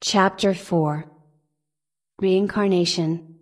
Chapter 4. Reincarnation.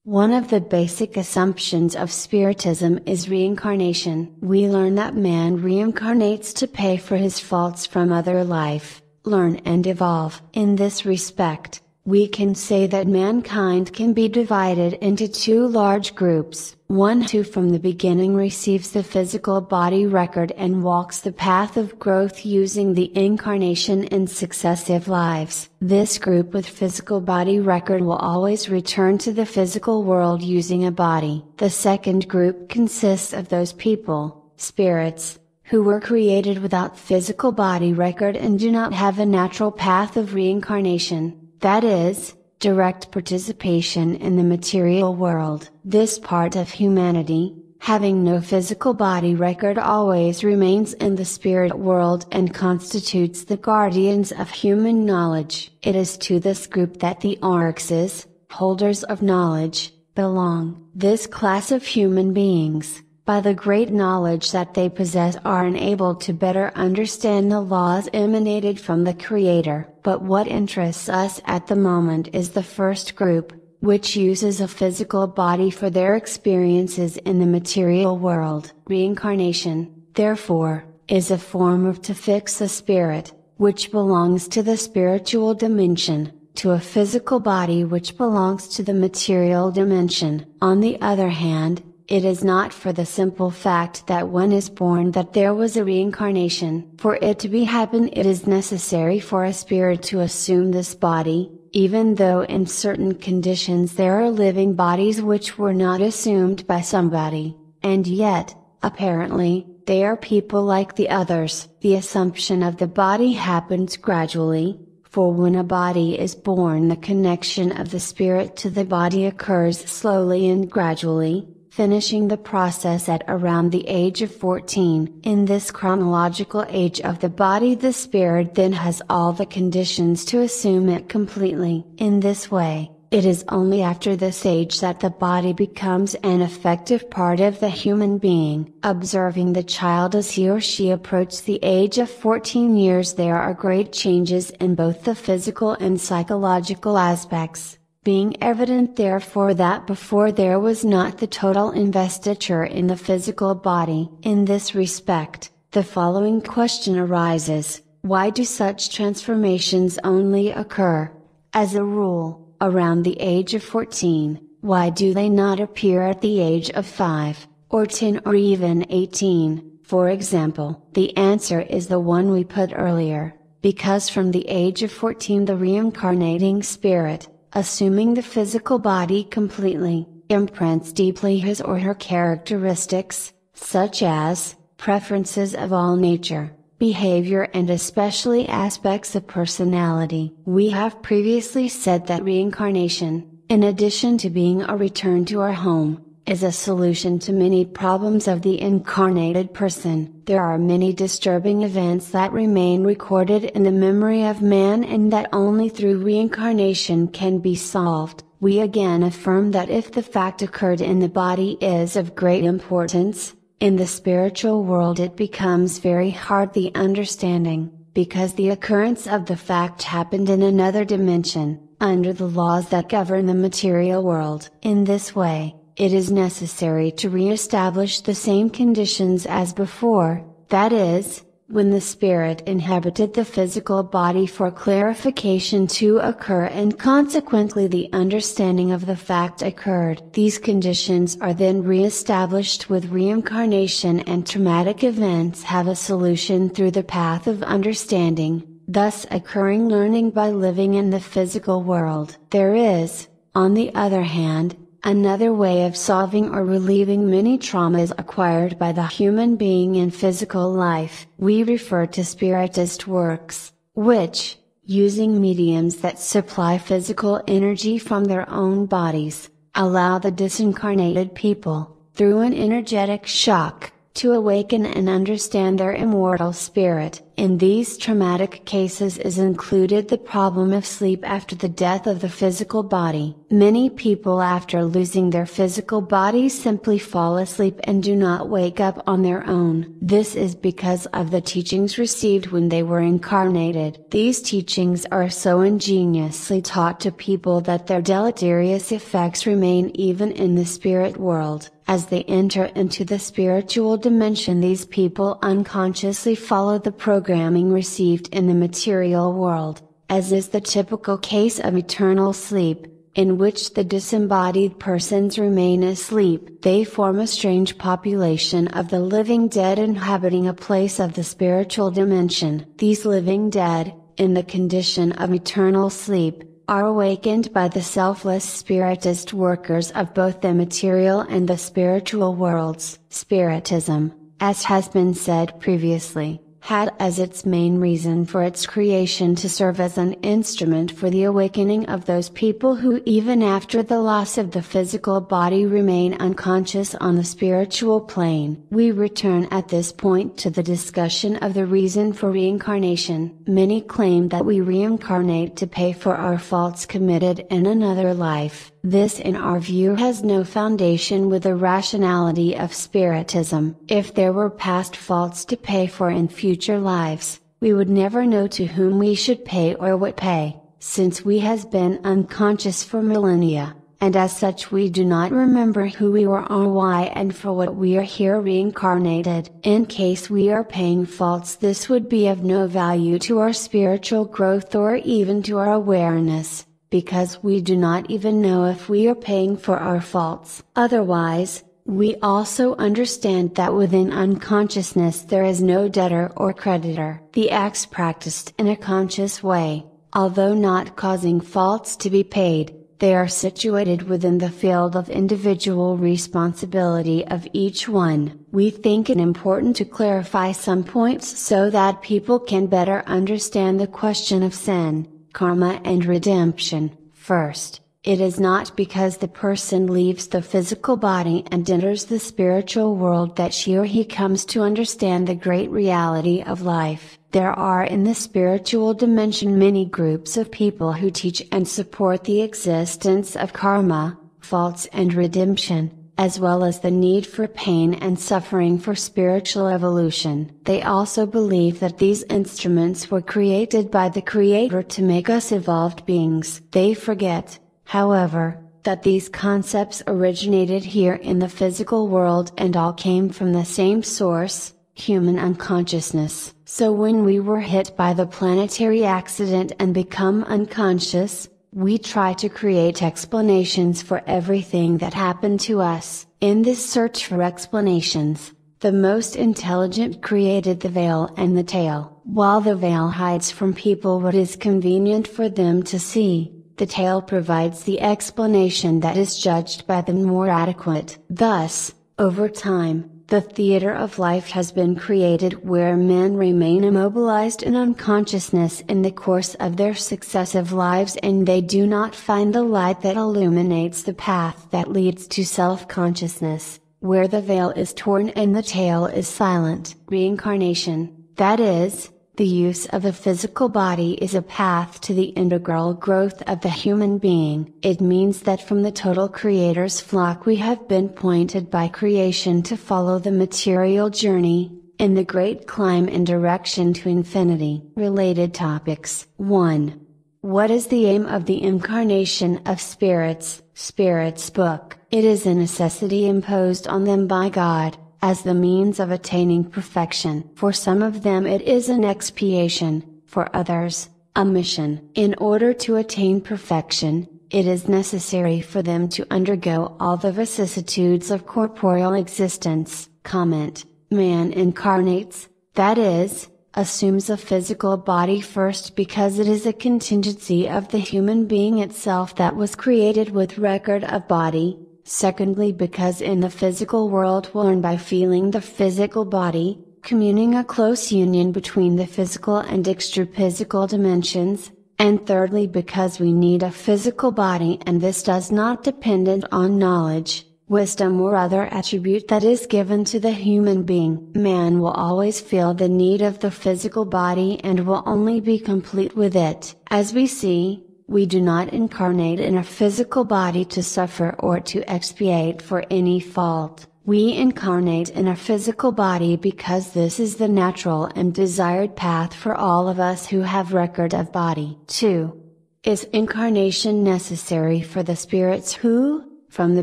One of the basic assumptions of Spiritism is reincarnation. We learn that man reincarnates to pay for his faults from other life, learn and evolve. In this respect, we can say that mankind can be divided into two large groups. One who from the beginning receives the physical body record and walks the path of growth using the incarnation in successive lives. This group with physical body record will always return to the physical world using a body. The second group consists of those people, spirits, who were created without physical body record and do not have a natural path of reincarnation, that is, direct participation in the material world. This part of humanity, having no physical body record, always remains in the spirit world and constitutes the guardians of human knowledge. It is to this group that the Arxes, holders of knowledge, belong. This class of human beings, by the great knowledge that they possess, are enabled to better understand the laws emanated from the Creator. But what interests us at the moment is the first group, which uses a physical body for their experiences in the material world. Reincarnation, therefore, is a form of to fix a spirit, which belongs to the spiritual dimension, to a physical body which belongs to the material dimension. On the other hand, it is not for the simple fact that one is born that there was a reincarnation. For it to be happen, it is necessary for a spirit to assume this body, even though in certain conditions there are living bodies which were not assumed by somebody, and yet, apparently, they are people like the others. The assumption of the body happens gradually, for when a body is born, the connection of the spirit to the body occurs slowly and gradually, finishing the process at around the age of 14. In this chronological age of the body, the spirit then has all the conditions to assume it completely. In this way, it is only after this age that the body becomes an effective part of the human being. Observing the child as he or she approaches the age of 14 years, there are great changes in both the physical and psychological aspects, being evident therefore that before there was not the total investiture in the physical body. In this respect, the following question arises: why do such transformations only occur, as a rule, around the age of 14? Why do they not appear at the age of 5, or 10 or even 18, for example? The answer is the one we put earlier: because from the age of 14 the reincarnating spirit, assuming the physical body completely, imprints deeply his or her characteristics, such as, preferences of all nature, behavior and especially aspects of personality. We have previously said that reincarnation, in addition to being a return to our home, is a solution to many problems of the incarnated person. There are many disturbing events that remain recorded in the memory of man and that only through reincarnation can be solved. We again affirm that if the fact occurred in the body is of great importance, in the spiritual world it becomes very hard the understanding, because the occurrence of the fact happened in another dimension, under the laws that govern the material world. In this way, it is necessary to re-establish the same conditions as before, that is, when the spirit inhabited the physical body, for clarification to occur and consequently the understanding of the fact occurred. These conditions are then re-established with reincarnation, and traumatic events have a solution through the path of understanding, thus occurring learning by living in the physical world. There is, on the other hand, another way of solving or relieving many traumas acquired by the human being in physical life. We refer to Spiritist works, which, using mediums that supply physical energy from their own bodies, allow the disincarnated people, through an energetic shock, to awaken and understand their immortal spirit. In these traumatic cases is included the problem of sleep after the death of the physical body. Many people after losing their physical body simply fall asleep and do not wake up on their own. This is because of the teachings received when they were incarnated. These teachings are so ingeniously taught to people that their deleterious effects remain even in the spirit world. As they enter into the spiritual dimension, these people unconsciously follow the programming received in the material world, as is the typical case of eternal sleep, in which the disembodied persons remain asleep. They form a strange population of the living dead inhabiting a place of the spiritual dimension. These living dead, in the condition of eternal sleep, are awakened by the selfless spiritist workers of both the material and the spiritual worlds. Spiritism, as has been said previously, had as its main reason for its creation to serve as an instrument for the awakening of those people who even after the loss of the physical body remain unconscious on the spiritual plane. We return at this point to the discussion of the reason for reincarnation. Many claim that we reincarnate to pay for our faults committed in another life. This in our view has no foundation with the rationality of Spiritism. If there were past faults to pay for in future lives, we would never know to whom we should pay or what pay, since we has been unconscious for millennia, and as such we do not remember who we were or why and for what we are here reincarnated. In case we are paying faults, this would be of no value to our spiritual growth or even to our awareness, because we do not even know if we are paying for our faults. Otherwise, we also understand that within unconsciousness there is no debtor or creditor. The acts practiced in a conscious way, although not causing faults to be paid, they are situated within the field of individual responsibility of each one. We think it important to clarify some points so that people can better understand the question of sin, karma and redemption. First, it is not because the person leaves the physical body and enters the spiritual world that she or he comes to understand the great reality of life. There are in the spiritual dimension many groups of people who teach and support the existence of karma, faults and redemption, as well as the need for pain and suffering for spiritual evolution. They also believe that these instruments were created by the Creator to make us evolved beings. They forget, however, that these concepts originated here in the physical world and all came from the same source, human unconsciousness. So when we were hit by the planetary accident and become unconscious, we try to create explanations for everything that happened to us. In this search for explanations, the most intelligent created the veil and the tail. While the veil hides from people what is convenient for them to see, the tail provides the explanation that is judged by them more adequate. Thus, over time, the theater of life has been created where men remain immobilized in unconsciousness in the course of their successive lives and they do not find the light that illuminates the path that leads to self-consciousness, where the veil is torn and the tail is silent. Reincarnation, that is, the use of a physical body, is a path to the integral growth of the human being. It means that from the total Creator's flock we have been pointed by creation to follow the material journey, in the great climb in direction to infinity. Related topics. 1. What is the aim of the incarnation of spirits? Spirits Book. It is a necessity imposed on them by God, as the means of attaining perfection. For some of them it is an expiation, for others, a mission. In order to attain perfection, it is necessary for them to undergo all the vicissitudes of corporeal existence. Comment: man incarnates, that is, assumes a physical body first because it is a contingency of the human being itself that was created with record of body. Secondly, because in the physical world we learn by feeling the physical body, communing a close union between the physical and extraphysical dimensions, and thirdly because we need a physical body and this does not depend on knowledge, wisdom or other attribute that is given to the human being. Man will always feel the need of the physical body and will only be complete with it. As we see, we do not incarnate in a physical body to suffer or to expiate for any fault. We incarnate in a physical body because this is the natural and desired path for all of us who have record of body. 2. Is incarnation necessary for the spirits who, from the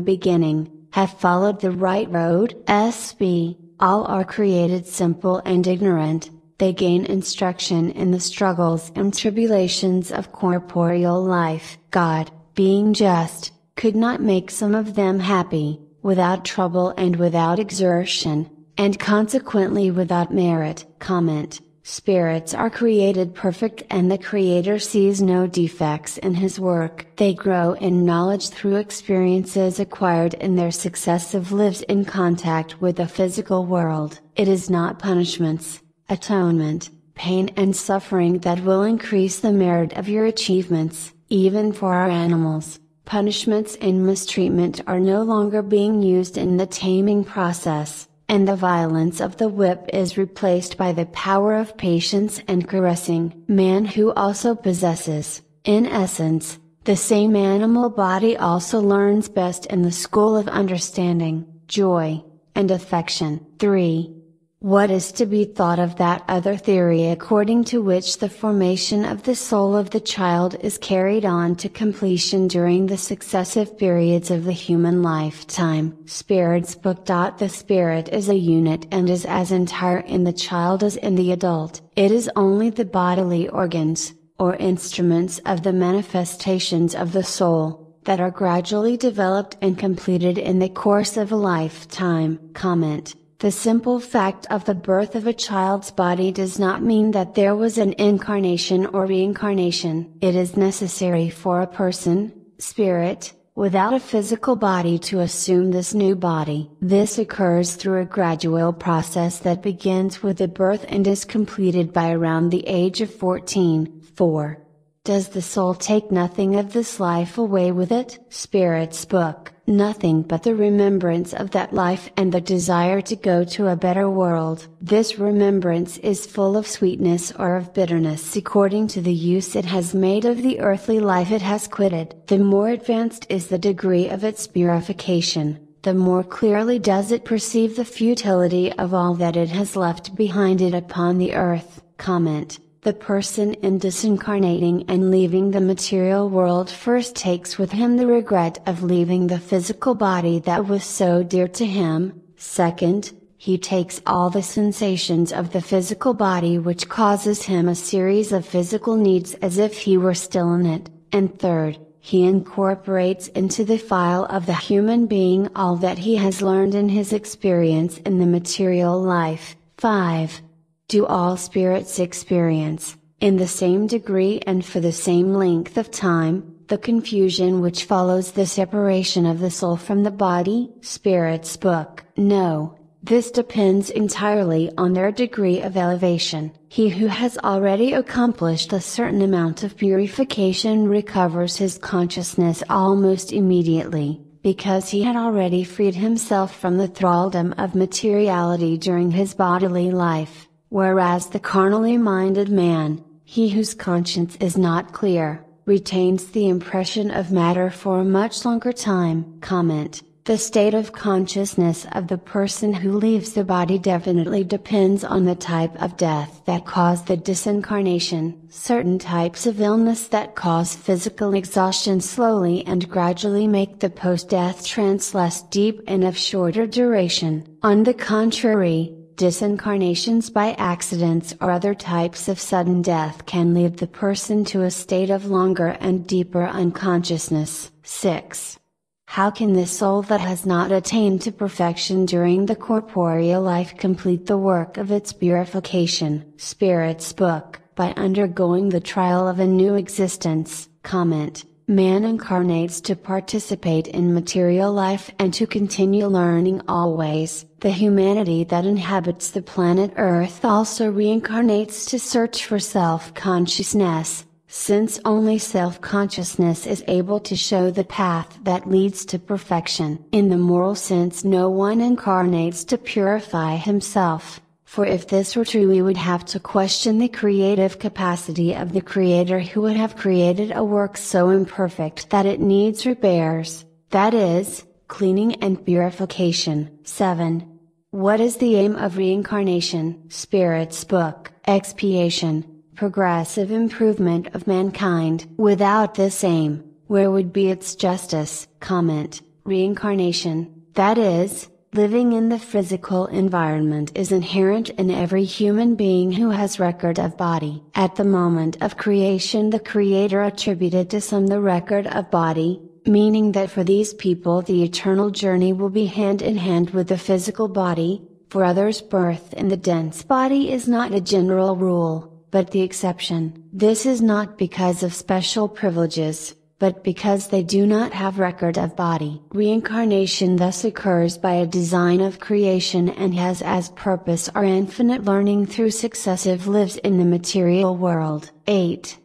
beginning, have followed the right road? SB. All are created simple and ignorant. They gain instruction in the struggles and tribulations of corporeal life. God, being just, could not make some of them happy, without trouble and without exertion, and consequently without merit. Comment. Spirits are created perfect and the Creator sees no defects in His work. They grow in knowledge through experiences acquired in their successive lives in contact with the physical world. It is not punishments, atonement, pain and suffering that will increase the merit of your achievements. Even for our animals, punishments and mistreatment are no longer being used in the taming process, and the violence of the whip is replaced by the power of patience and caressing. Man who also possesses, in essence, the same animal body also learns best in the school of understanding, joy, and affection. 3. What is to be thought of that other theory according to which the formation of the soul of the child is carried on to completion during the successive periods of the human lifetime? Spirit's Book. The spirit is a unit and is as entire in the child as in the adult. It is only the bodily organs, or instruments of the manifestations of the soul, that are gradually developed and completed in the course of a lifetime. Comment. The simple fact of the birth of a child's body does not mean that there was an incarnation or reincarnation. It is necessary for a person, spirit, without a physical body to assume this new body. This occurs through a gradual process that begins with the birth and is completed by around the age of 14. 4. Does the soul take nothing of this life away with it? Spirit's Book. Nothing but the remembrance of that life and the desire to go to a better world. This remembrance is full of sweetness or of bitterness according to the use it has made of the earthly life it has quitted. The more advanced is the degree of its purification, the more clearly does it perceive the futility of all that it has left behind it upon the earth. Comment. The person in disincarnating and leaving the material world first takes with him the regret of leaving the physical body that was so dear to him. Second, he takes all the sensations of the physical body which causes him a series of physical needs as if he were still in it. And third, he incorporates into the file of the human being all that he has learned in his experience in the material life. 5. Do all spirits experience, in the same degree and for the same length of time, the confusion which follows the separation of the soul from the body? Spirit's Book. No, this depends entirely on their degree of elevation. He who has already accomplished a certain amount of purification recovers his consciousness almost immediately, because he had already freed himself from the thraldom of materiality during his bodily life. Whereas the carnally minded man, he whose conscience is not clear, retains the impression of matter for a much longer time. Comment. The state of consciousness of the person who leaves the body definitely depends on the type of death that caused the disincarnation. Certain types of illness that cause physical exhaustion slowly and gradually make the post-death trance less deep and of shorter duration. On the contrary, disincarnations by accidents or other types of sudden death can lead the person to a state of longer and deeper unconsciousness. 6. How can the soul that has not attained to perfection during the corporeal life complete the work of its purification? Spirit's Book. By undergoing the trial of a new existence. Comment. Man incarnates to participate in material life and to continue learning always. The humanity that inhabits the planet Earth also reincarnates to search for self-consciousness, since only self-consciousness is able to show the path that leads to perfection. In the moral sense, no one incarnates to purify himself, for if this were true we would have to question the creative capacity of the Creator, who would have created a work so imperfect that it needs repairs, that is, cleaning and purification. 7. What is the aim of reincarnation? Spirit's Book. Expiation. Progressive improvement of mankind. Without this aim, where would be its justice? Comment. Reincarnation, that is, living in the physical environment, is inherent in every human being who has record of body. At the moment of creation the Creator attributed to some the record of body, meaning that for these people the eternal journey will be hand in hand with the physical body, for others birth in the dense body is not a general rule, but the exception. This is not because of special privileges, but because they do not have record of body. Reincarnation thus occurs by a design of creation and has as purpose our infinite learning through successive lives in the material world. 8.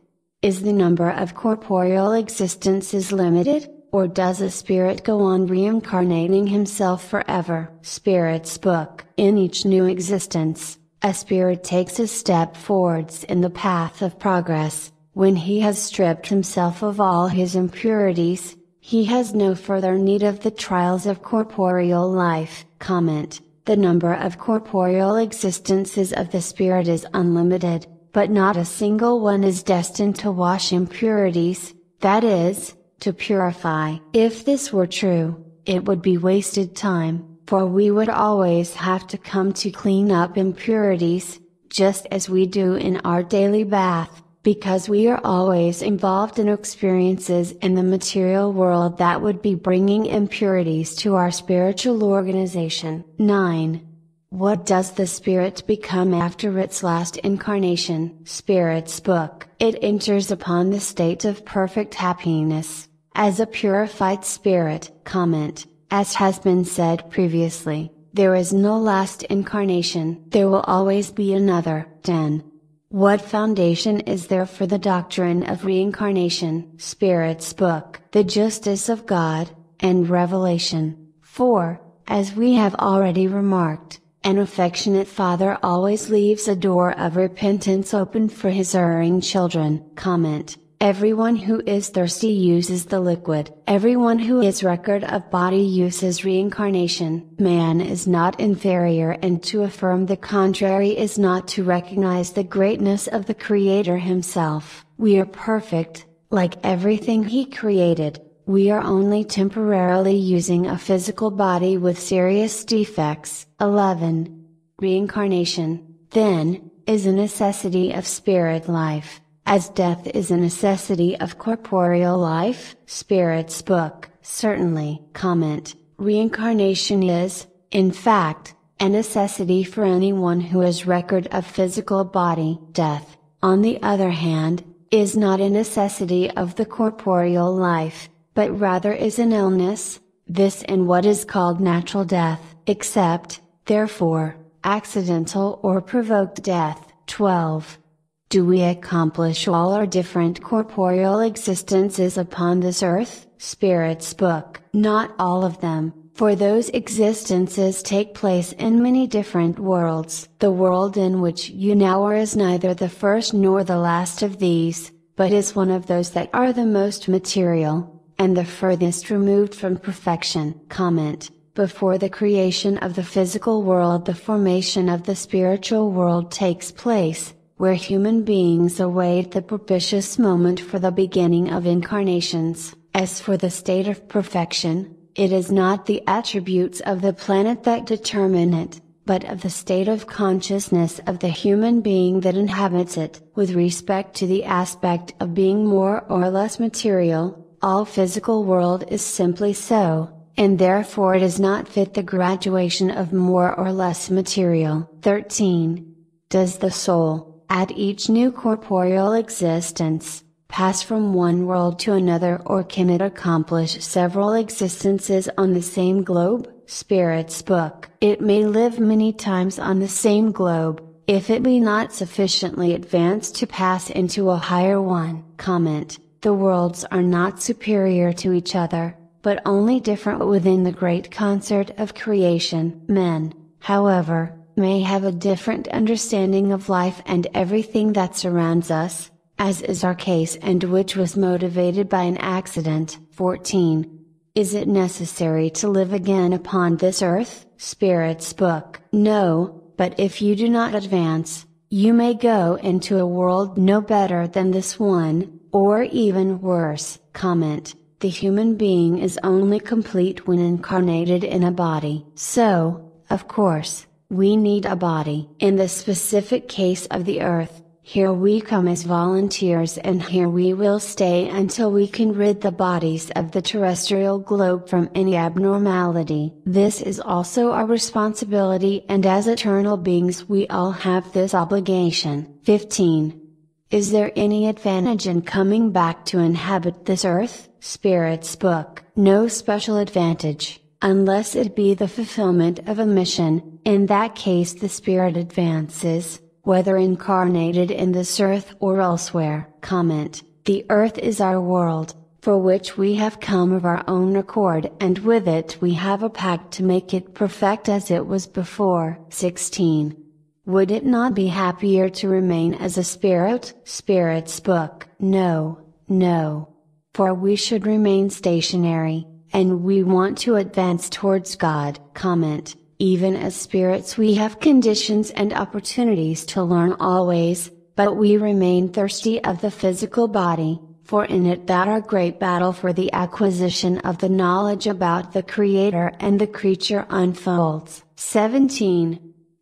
Is the number of corporeal existences limited, or does a spirit go on reincarnating himself forever? Spirit's Book. In each new existence, a spirit takes a step forwards in the path of progress. When he has stripped himself of all his impurities, he has no further need of the trials of corporeal life. Comment. The number of corporeal existences of the spirit is unlimited, but not a single one is destined to wash impurities, that is, to purify. If this were true, it would be wasted time, for we would always have to come to clean up impurities, just as we do in our daily bath, because we are always involved in experiences in the material world that would be bringing impurities to our spiritual organization. 9. What does the spirit become after its last incarnation? Spirit's Book. It enters upon the state of perfect happiness, as a purified spirit. Comment. As has been said previously, there is no last incarnation. There will always be another. 10. What foundation is there for the doctrine of reincarnation? Spirit's Book. The justice of God, and revelation. 4. As we have already remarked, an affectionate father always leaves a door of repentance open for his erring children. Comment. Everyone who is thirsty uses the liquid. Everyone who is record of body uses reincarnation. Man is not inferior, and to affirm the contrary is not to recognize the greatness of the Creator himself. We are perfect, like everything he created. We are only temporarily using a physical body with serious defects. 11. Reincarnation, then, is a necessity of spirit life, as death is a necessity of corporeal life? Spirit's Book. Certainly. Comment. Reincarnation is, in fact, a necessity for anyone who has record of physical body. Death, on the other hand, is not a necessity of the corporeal life, but rather is an illness, this in what is called natural death, except, therefore, accidental or provoked death. 12. Do we accomplish all our different corporeal existences upon this earth? Spirit's Book. Not all of them, for those existences take place in many different worlds. The world in which you now are is neither the first nor the last of these, but is one of those that are the most material, and the furthest removed from perfection. Comment. Before the creation of the physical world, the formation of the spiritual world takes place, where human beings await the propitious moment for the beginning of incarnations. As for the state of perfection, it is not the attributes of the planet that determine it, but of the state of consciousness of the human being that inhabits it. With respect to the aspect of being more or less material, all physical world is simply so, and therefore it does not fit the graduation of more or less material. 13. Does the soul, at each new corporeal existence, pass from one world to another, or can it accomplish several existences on the same globe? Spirit's Book. It may live many times on the same globe, if it be not sufficiently advanced to pass into a higher one. Comment: the worlds are not superior to each other, but only different within the great concert of creation. Men, however, may have a different understanding of life and everything that surrounds us, as is our case, and which was motivated by an accident. 14. Is it necessary to live again upon this earth? Spirit's Book. No, but if you do not advance, you may go into a world no better than this one, or even worse. Comment: the human being is only complete when incarnated in a body. So, of course, we need a body. In the specific case of the earth, here we come as volunteers, and here we will stay until we can rid the bodies of the terrestrial globe from any abnormality. This is also our responsibility, and as eternal beings we all have this obligation. 15. Is there any advantage in coming back to inhabit this earth? Spirit's Book. No special advantage, unless it be the fulfillment of a mission. In that case the spirit advances, whether incarnated in this earth or elsewhere. Comment: the earth is our world, for which we have come of our own accord, and with it we have a pact to make it perfect as it was before. 16. Would it not be happier to remain as a spirit? Spirit's Book. No, no. For we should remain stationary, and we want to advance towards God. Comment: even as spirits we have conditions and opportunities to learn always, but we remain thirsty of the physical body, for in it that our great battle for the acquisition of the knowledge about the Creator and the creature unfolds. 17.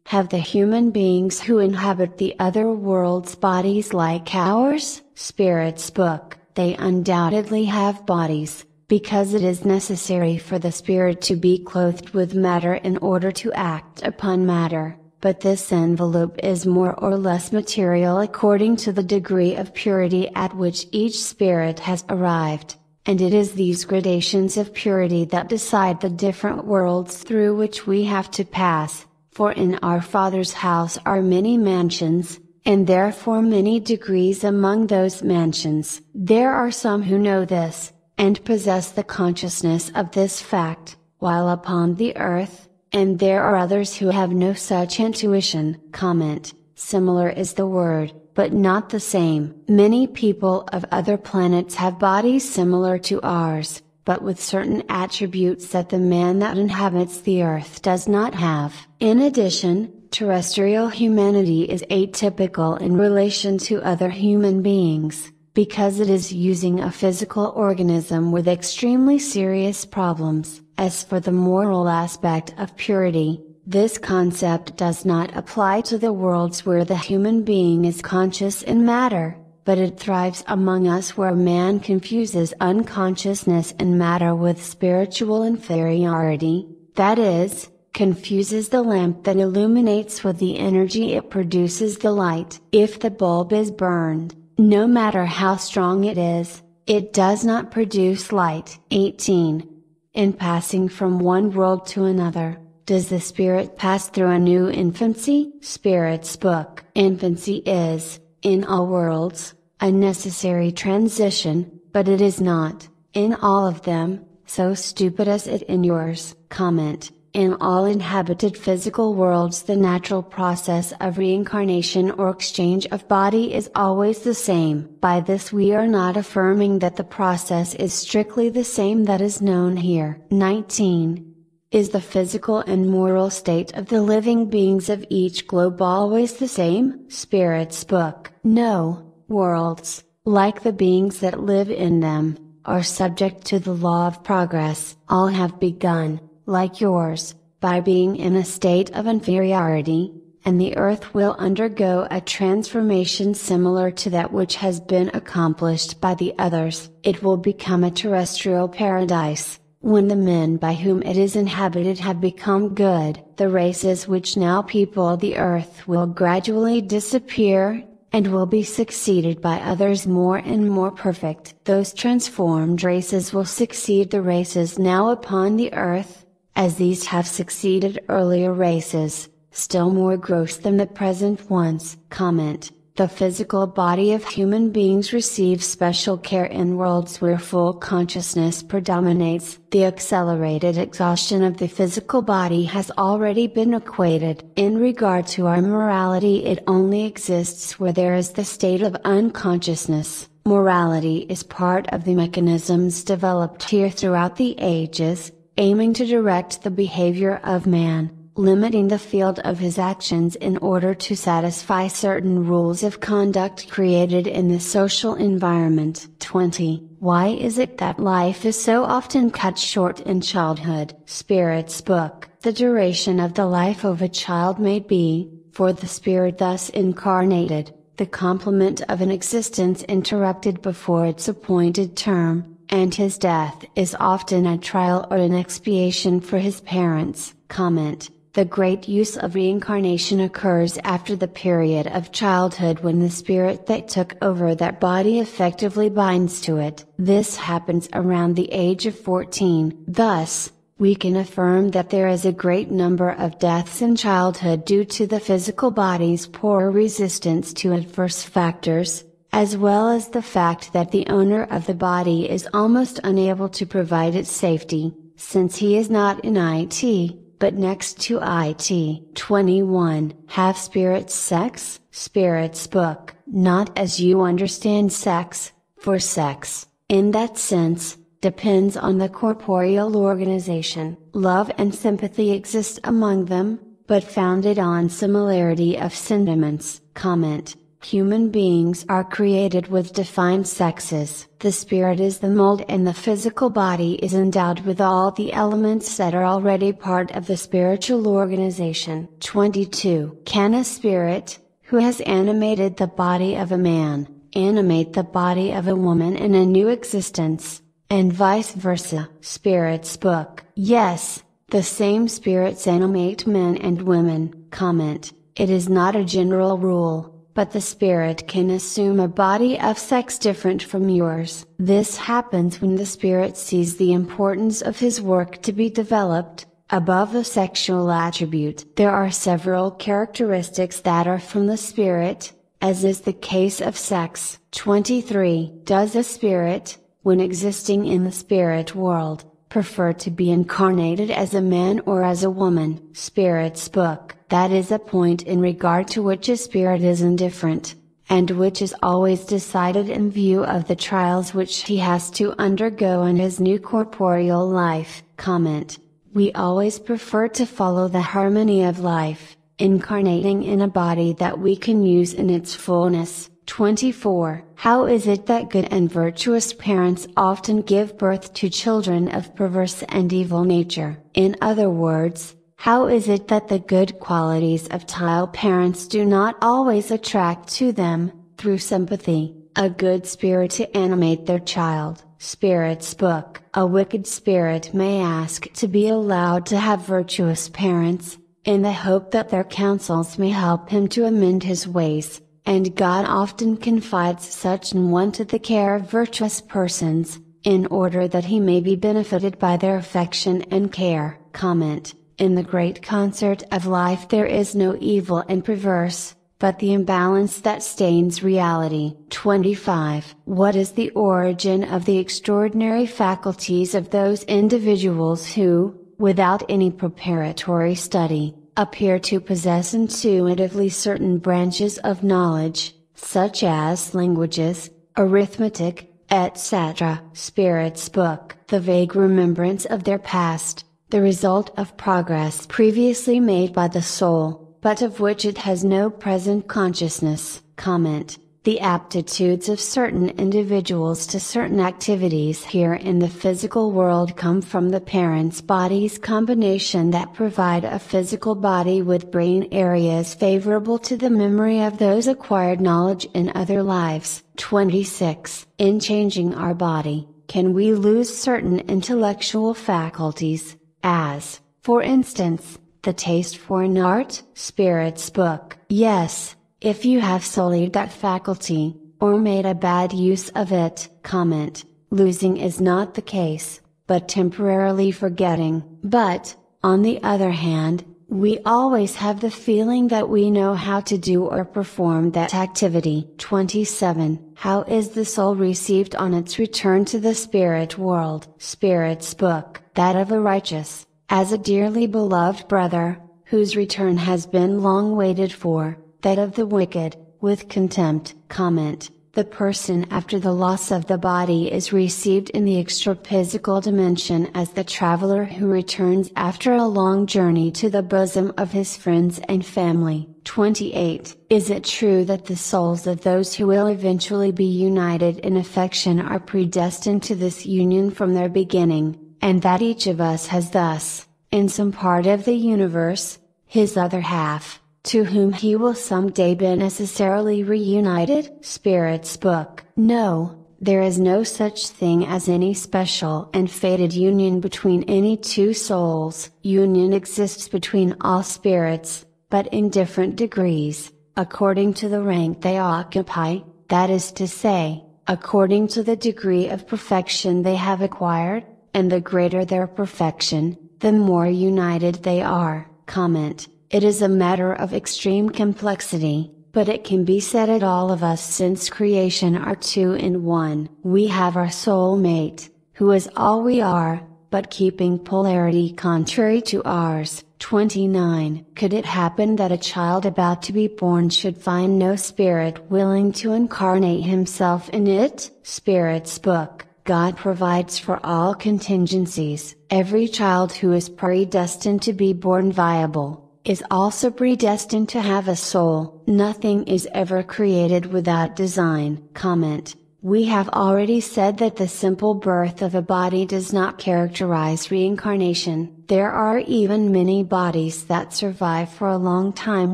Have the human beings who inhabit the other worlds bodies like ours? Spirit's Book. They undoubtedly have bodies, because it is necessary for the spirit to be clothed with matter in order to act upon matter, but this envelope is more or less material according to the degree of purity at which each spirit has arrived, and it is these gradations of purity that decide the different worlds through which we have to pass, for in our Father's house are many mansions, and therefore many degrees among those mansions. There are some who know this, and possess the consciousness of this fact, while upon the earth, and there are others who have no such intuition. Comment: similar is the word, but not the same. Many people of other planets have bodies similar to ours, but with certain attributes that the man that inhabits the earth does not have. In addition, terrestrial humanity is atypical in relation to other human beings, because it is using a physical organism with extremely serious problems. As for the moral aspect of purity, this concept does not apply to the worlds where the human being is conscious in matter, but it thrives among us where man confuses unconsciousness in matter with spiritual inferiority, that is, confuses the lamp that illuminates with the energy it produces the light. If the bulb is burned, no matter how strong it is, it does not produce light. 18. In passing from one world to another, does the spirit pass through a new infancy? Spirit's Book. Infancy is, in all worlds, a necessary transition, but it is not, in all of them, so stupid as it in yours. Comment: in all inhabited physical worlds the natural process of reincarnation or exchange of body is always the same. By this we are not affirming that the process is strictly the same that is known here. 19. Is the physical and moral state of the living beings of each globe always the same? Spirit's Book. No, worlds, like the beings that live in them, are subject to the law of progress. All have begun, like yours, by being in a state of inferiority, and the earth will undergo a transformation similar to that which has been accomplished by the others. It will become a terrestrial paradise, when the men by whom it is inhabited have become good. The races which now people the earth will gradually disappear, and will be succeeded by others more and more perfect. Those transformed races will succeed the races now upon the earth, as these have succeeded earlier races, still more gross than the present ones. Comment: the physical body of human beings receives special care in worlds where full consciousness predominates. The accelerated exhaustion of the physical body has already been equated. In regard to our morality, it only exists where there is the state of unconsciousness. Morality is part of the mechanisms developed here throughout the ages, aiming to direct the behavior of man, limiting the field of his actions in order to satisfy certain rules of conduct created in the social environment. 20. Why is it that life is so often cut short in childhood? Spirit's book. The duration of the life of a child may be, for the spirit thus incarnated, the complement of an existence interrupted before its appointed term, and his death is often a trial or an expiation for his parents. Comment: the great use of reincarnation occurs after the period of childhood when the spirit that took over that body effectively binds to it. This happens around the age of 14. Thus, we can affirm that there is a great number of deaths in childhood due to the physical body's poor resistance to adverse factors, as well as the fact that the owner of the body is almost unable to provide its safety, since he is not in it, but next to it. 21. Have spirits sex? Spirit's book. Not as you understand sex, for sex, in that sense, depends on the corporeal organization. Love and sympathy exist among them, but founded on similarity of sentiments. Comment: human beings are created with defined sexes. The spirit is the mold and the physical body is endowed with all the elements that are already part of the spiritual organization. 22. Can a spirit, who has animated the body of a man, animate the body of a woman in a new existence, and vice versa? Spirit's book. Yes, the same spirits animate men and women. Comment: it is not a general rule, but the spirit can assume a body of sex different from yours. This happens when the spirit sees the importance of his work to be developed, above the sexual attribute. There are several characteristics that are from the spirit, as is the case of sex. 23. Does a spirit, when existing in the spirit world, prefer to be incarnated as a man or as a woman? Spirit's book. That is a point in regard to which a spirit is indifferent, and which is always decided in view of the trials which he has to undergo in his new corporeal life. Comment: we always prefer to follow the harmony of life, incarnating in a body that we can use in its fullness. 24. How is it that good and virtuous parents often give birth to children of perverse and evil nature? In other words, how is it that the good qualities of child parents do not always attract to them, through sympathy, a good spirit to animate their child? Spirit's book. A wicked spirit may ask to be allowed to have virtuous parents, in the hope that their counsels may help him to amend his ways, and God often confides such an one to the care of virtuous persons, in order that he may be benefited by their affection and care. Comment: in the great concert of life there is no evil and perverse, but the imbalance that stains reality. 25. What is the origin of the extraordinary faculties of those individuals who, without any preparatory study, appear to possess intuitively certain branches of knowledge, such as languages, arithmetic, etc.? Spirit's book. The vague remembrance of their past, the result of progress previously made by the soul, but of which it has no present consciousness. Comment: the aptitudes of certain individuals to certain activities here in the physical world come from the parents' body's combination that provide a physical body with brain areas favorable to the memory of those acquired knowledge in other lives. 26. In changing our body, can we lose certain intellectual faculties, as, for instance, the taste for an art? Spirit's book. Yes, if you have sullied that faculty, or made a bad use of it. Comment: losing is not the case, but temporarily forgetting. But, on the other hand, we always have the feeling that we know how to do or perform that activity. 27. How is the soul received on its return to the spirit world? Spirit's book, that of a righteous, as a dearly beloved brother, whose return has been long waited for, that of the wicked, with contempt. Comment. The person after the loss of the body is received in the extraphysical dimension as the traveler who returns after a long journey to the bosom of his friends and family. 28. Is it true that the souls of those who will eventually be united in affection are predestined to this union from their beginning, and that each of us has thus, in some part of the universe, his other half, to whom he will someday be necessarily reunited? Spirit's book. No, there is no such thing as any special and fated union between any two souls. Union exists between all spirits, but in different degrees, according to the rank they occupy, that is to say, according to the degree of perfection they have acquired, and the greater their perfection, the more united they are. Comment. It is a matter of extreme complexity, but it can be said that all of us since creation are two in one. We have our soul mate, who is all we are, but keeping polarity contrary to ours. 29. Could it happen that a child about to be born should find no spirit willing to incarnate himself in it? Spirit's book. God provides for all contingencies. Every child who is predestined to be born viable, is also predestined to have a soul. Nothing is ever created without design. Comment. We have already said that the simple birth of a body does not characterize reincarnation. There are even many bodies that survive for a long time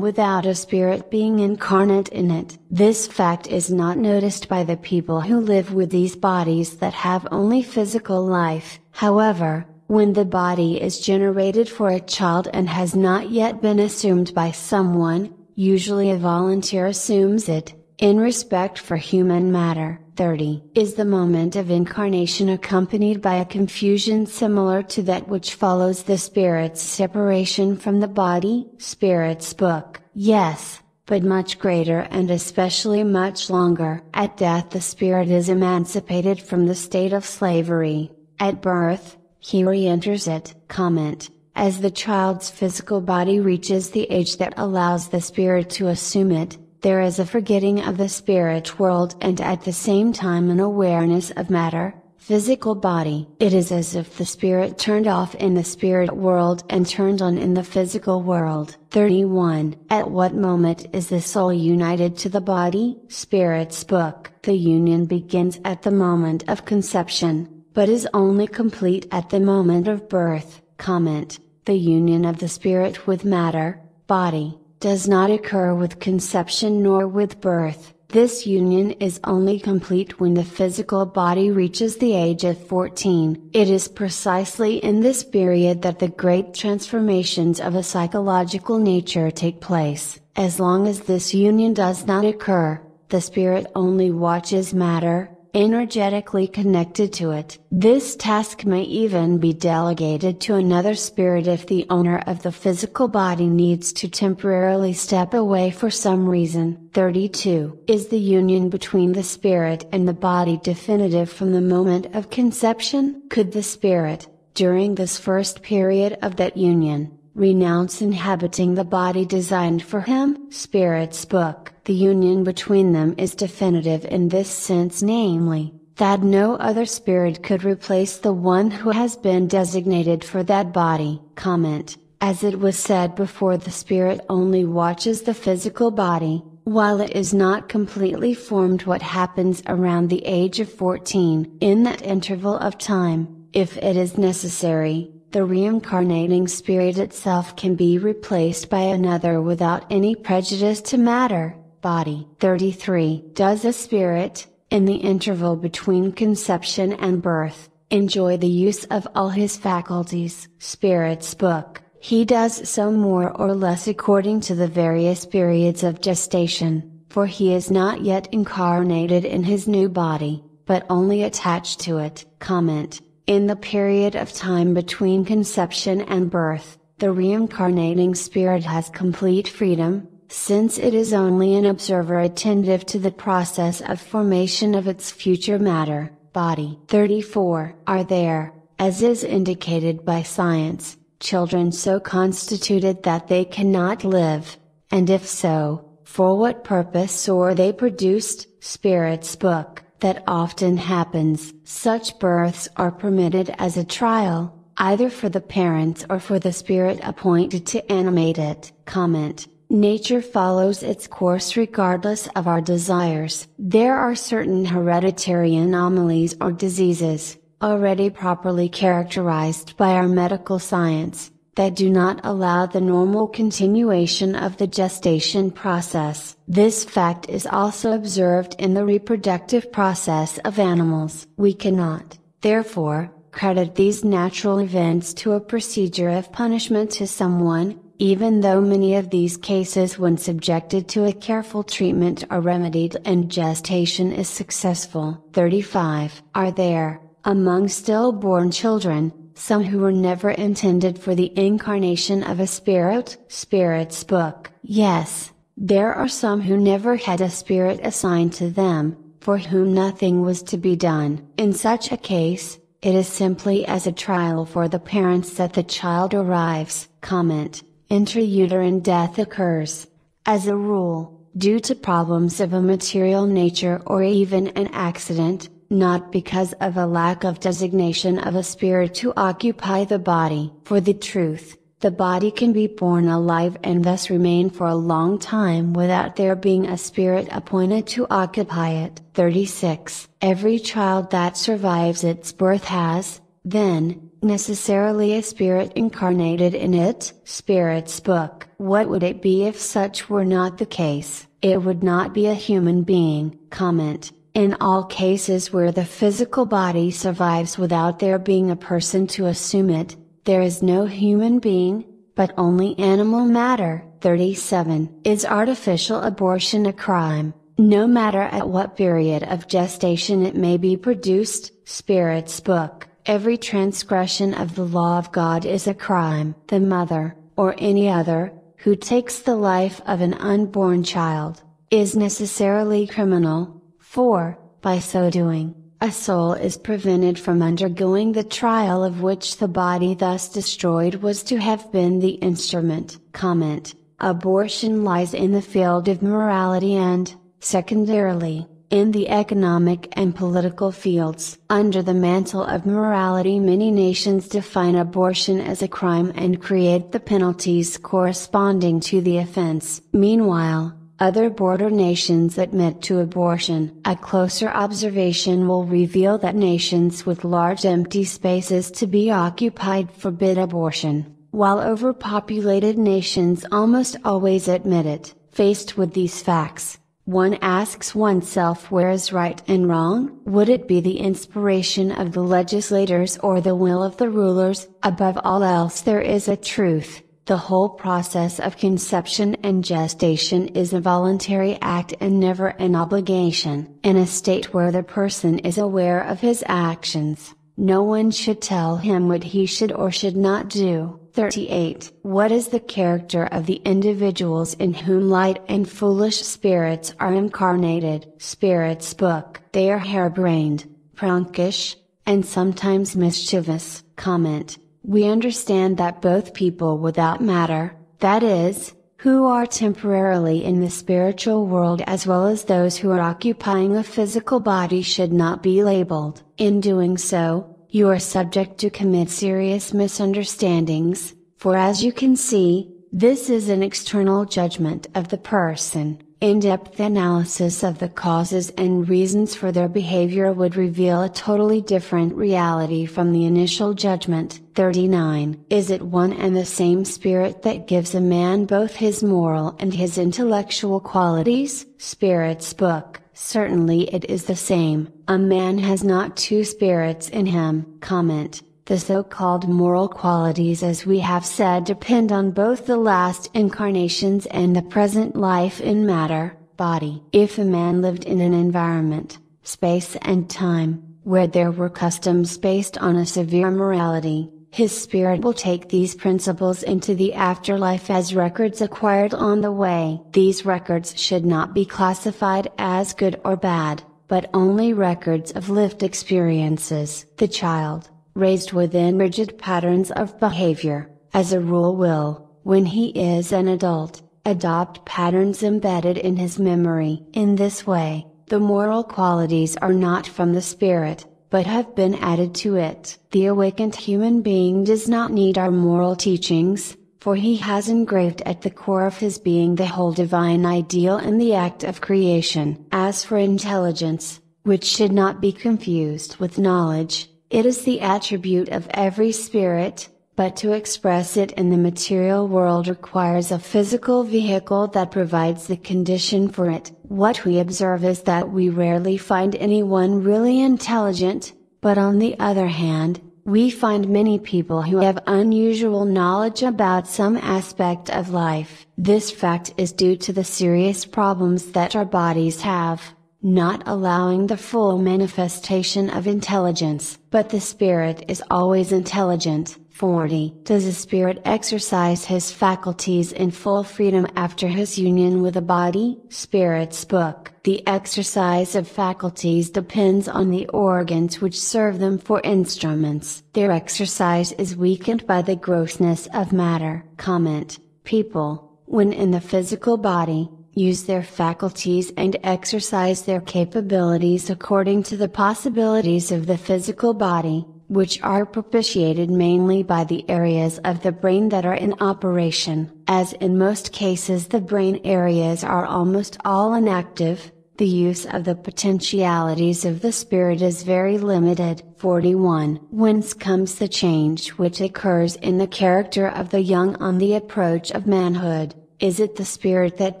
without a spirit being incarnate in it. This fact is not noticed by the people who live with these bodies that have only physical life. However, when the body is generated for a child and has not yet been assumed by someone, usually a volunteer assumes it, in respect for human matter. 30. Is the moment of incarnation accompanied by a confusion similar to that which follows the spirit's separation from the body? Spirit's book. Yes, but much greater and especially much longer. At death the spirit is emancipated from the state of slavery. At birth, he re-enters it. Comment. As the child's physical body reaches the age that allows the spirit to assume it, there is a forgetting of the spirit world and at the same time an awareness of matter, physical body. It is as if the spirit turned off in the spirit world and turned on in the physical world. 31. At what moment is the soul united to the body? Spirit's book. The union begins at the moment of conception, but is only complete at the moment of birth. Comment. The union of the spirit with matter, body, does not occur with conception nor with birth. This union is only complete when the physical body reaches the age of 14. It is precisely in this period that the great transformations of a psychological nature take place. As long as this union does not occur, the spirit only watches matter, energetically connected to it. This task may even be delegated to another spirit if the owner of the physical body needs to temporarily step away for some reason. 32. Is the union between the spirit and the body definitive from the moment of conception? Could the spirit, during this first period of that union, renounce inhabiting the body designed for him? Spirit's book. The union between them is definitive in this sense, namely, that no other spirit could replace the one who has been designated for that body. Comment. As it was said before, the spirit only watches the physical body, while it is not completely formed. What happens around the age of 14? In that interval of time, if it is necessary, the reincarnating spirit itself can be replaced by another without any prejudice to matter, body. 33. Does a spirit, in the interval between conception and birth, enjoy the use of all his faculties? Spirit's book. He does so more or less according to the various periods of gestation, for he is not yet incarnated in his new body, but only attached to it. Comment. In the period of time between conception and birth, The reincarnating spirit has complete freedom, since it is only an observer attentive to the process of formation of its future matter, body. 34. Are there, as is indicated by science, children so constituted that they cannot live, and if so, for what purpose are they produced? Spirit's book. That often happens. Such births are permitted as a trial, either for the parents or for the spirit appointed to animate it. Comment. Nature follows its course regardless of our desires. There are certain hereditary anomalies or diseases, already properly characterized by our medical science, that do not allow the normal continuation of the gestation process. This fact is also observed in the reproductive process of animals. We cannot, therefore, credit these natural events to a procedure of punishment to someone, even though many of these cases when subjected to a careful treatment are remedied and gestation is successful. 35. Are there, among stillborn children, some who were never intended for the incarnation of a spirit? Spirit's book. Yes, there are some who never had a spirit assigned to them, for whom nothing was to be done. In such a case, it is simply as a trial for the parents that the child arrives. Comment. Intrauterine death occurs, as a rule, due to problems of a material nature or even an accident, not because of a lack of designation of a spirit to occupy the body. For the truth, the body can be born alive and thus remain for a long time without there being a spirit appointed to occupy it. 36. Every child that survives its birth has, then, necessarily a spirit incarnated in it? Spirit's book. What would it be if such were not the case? It would not be a human being. Comment. In all cases where the physical body survives without there being a person to assume it, there is no human being, but only animal matter. 37. Is artificial abortion a crime, no matter at what period of gestation it may be produced? Spirit's book. Every transgression of the law of God is a crime. The mother, or any other, who takes the life of an unborn child, is necessarily criminal. For, by so doing, a soul is prevented from undergoing the trial of which the body thus destroyed was to have been the instrument. Comment. Abortion lies in the field of morality and, secondarily, in the economic and political fields. Under the mantle of morality, many nations define abortion as a crime and create the penalties corresponding to the offense. Meanwhile, other border nations admit to abortion. A closer observation will reveal that nations with large empty spaces to be occupied forbid abortion, while overpopulated nations almost always admit it. Faced with these facts, one asks oneself, where is right and wrong? Would it be the inspiration of the legislators or the will of the rulers? Above all else, there is a truth. The whole process of conception and gestation is a voluntary act and never an obligation. In a state where the person is aware of his actions, no one should tell him what he should or should not do. 38. What is the character of the individuals in whom light and foolish spirits are incarnated? Spirit's book. They are harebrained, prankish, and sometimes mischievous. Comment. We understand that both people without matter, that is, who are temporarily in the spiritual world, as well as those who are occupying a physical body, should not be labeled. In doing so, you are subject to commit serious misunderstandings, for as you can see, this is an external judgment of the person. In-depth analysis of the causes and reasons for their behavior would reveal a totally different reality from the initial judgment. 39. Is it one and the same spirit that gives a man both his moral and his intellectual qualities? Spirit's book. Certainly it is the same. A man has not two spirits in him. Comment. The so-called moral qualities, as we have said, depend on both the last incarnations and the present life in matter, body. If a man lived in an environment, space and time, where there were customs based on a severe morality, his spirit will take these principles into the afterlife as records acquired on the way. These records should not be classified as good or bad, but only records of lived experiences. The child, raised within rigid patterns of behavior, as a rule will, when he is an adult, adopt patterns embedded in his memory. In this way, the moral qualities are not from the spirit, but have been added to it. The awakened human being does not need our moral teachings, for he has engraved at the core of his being the whole divine ideal in the act of creation. As for intelligence, which should not be confused with knowledge, it is the attribute of every spirit, but to express it in the material world requires a physical vehicle that provides the condition for it. What we observe is that we rarely find anyone really intelligent, but on the other hand, we find many people who have unusual knowledge about some aspect of life. This fact is due to the serious problems that our bodies have, not allowing the full manifestation of intelligence. But the spirit is always intelligent. 40. Does a spirit exercise his faculties in full freedom after his union with a body? Spirit's Book. The exercise of faculties depends on the organs which serve them for instruments. Their exercise is weakened by the grossness of matter. Comment. People, when in the physical body, use their faculties and exercise their capabilities according to the possibilities of the physical body, which are propitiated mainly by the areas of the brain that are in operation. As in most cases the brain areas are almost all inactive, the use of the potentialities of the spirit is very limited. 41. Whence comes the change which occurs in the character of the young on the approach of manhood? Is it the spirit that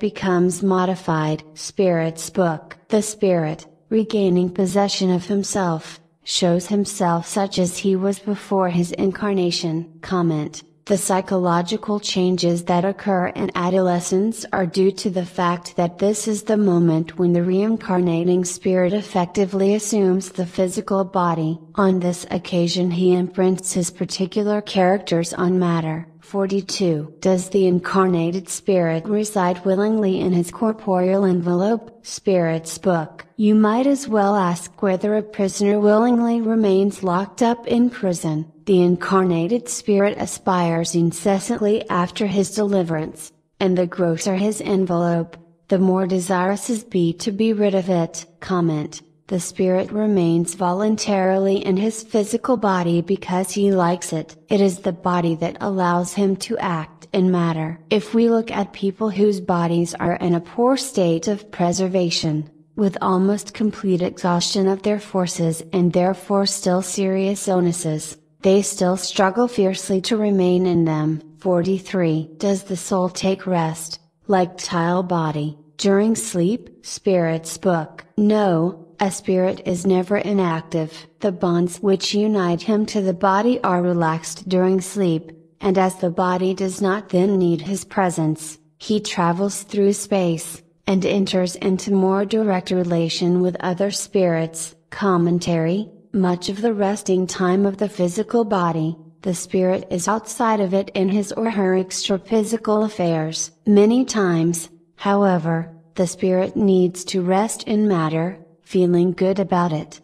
becomes modified? Spirit's Book. The spirit, regaining possession of himself, shows himself such as he was before his incarnation. Comment. The psychological changes that occur in adolescence are due to the fact that this is the moment when the reincarnating spirit effectively assumes the physical body. On this occasion he imprints his particular characters on matter. 42. Does the incarnated spirit reside willingly in his corporeal envelope? Spirit's Book. You might as well ask whether a prisoner willingly remains locked up in prison. The incarnated spirit aspires incessantly after his deliverance, and the grosser his envelope, the more desirous is he to be rid of it. Comment. The spirit remains voluntarily in his physical body because he likes it. It is the body that allows him to act in matter. If we look at people whose bodies are in a poor state of preservation, with almost complete exhaustion of their forces and therefore still serious illnesses, they still struggle fiercely to remain in them. 43. Does the soul take rest, like tile body, during sleep? Spirit's Book. No. A spirit is never inactive. The bonds which unite him to the body are relaxed during sleep, and as the body does not then need his presence, he travels through space, and enters into more direct relation with other spirits. Commentary. Much of the resting time of the physical body, the spirit is outside of it in his or her extra-physical affairs. Many times, however, the spirit needs to rest in matter, feeling good about it.